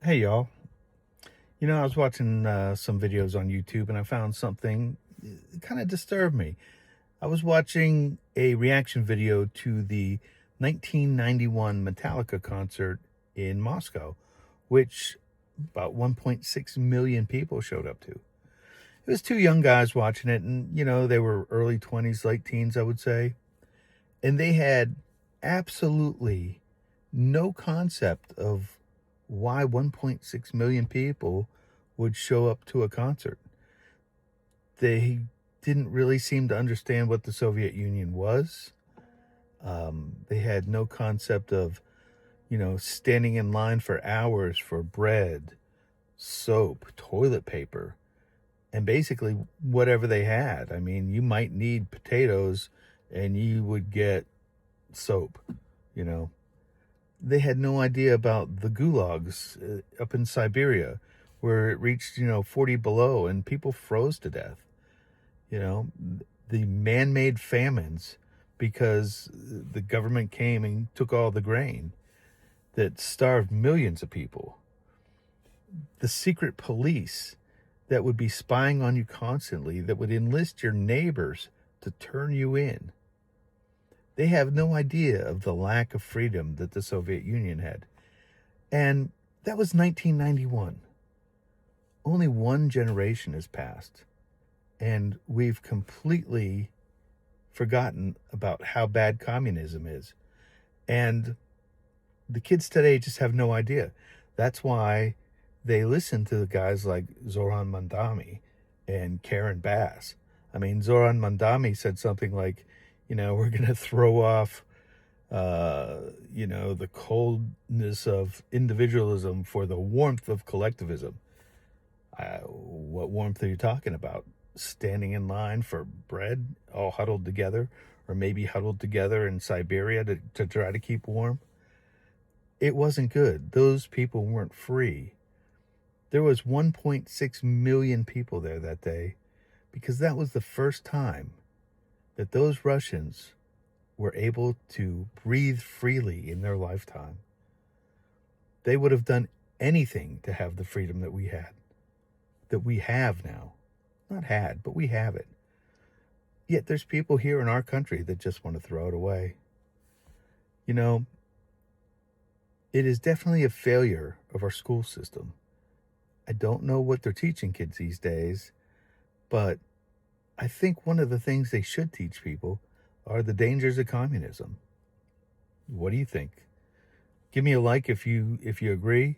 Hey y'all. I was watching some videos on YouTube and I found something kind of disturbed me. I was watching a reaction video to the 1991 Metallica concert in Moscow, which about 1.6 million people showed up to. It was two young guys watching it, and they were early 20s, late teens, I would say. And they had absolutely no concept of why 1.6 million people would show up to a concert. They didn't really seem to understand what the Soviet Union was. They had no concept of, standing in line for hours for bread, soap, toilet paper, and basically whatever they had. I mean, you might need potatoes and you would get soap, you know. They had no idea about the gulags up in Siberia where it reached, 40 below and people froze to death. You know, the man-made famines because the government came and took all the grain that starved millions of people. The secret police that would be spying on you constantly, that would enlist your neighbors to turn you in. They have no idea of the lack of freedom that the Soviet Union had. And that was 1991. Only one generation has passed, and we've completely forgotten about how bad communism is. And the kids today just have no idea. That's why they listen to the guys like Zoran Mandami and Karen Bass. I mean, Zoran Mandami said something like, we're going to throw off, the coldness of individualism for the warmth of collectivism. What warmth are you talking about? Standing in line for bread, all huddled together, or maybe huddled together in Siberia to try to keep warm? It wasn't good. Those people weren't free. There was 1.6 million people there that day because that was the first time that those Russians were able to breathe freely in their lifetime. They would have done anything to have the freedom that we have now. Not had, but we have it. Yet there's people here in our country that just want to throw it away. It is definitely a failure of our school system. I don't know what they're teaching kids these days, but I think one of the things they should teach people are the dangers of communism. What do you think? Give me a like if you agree.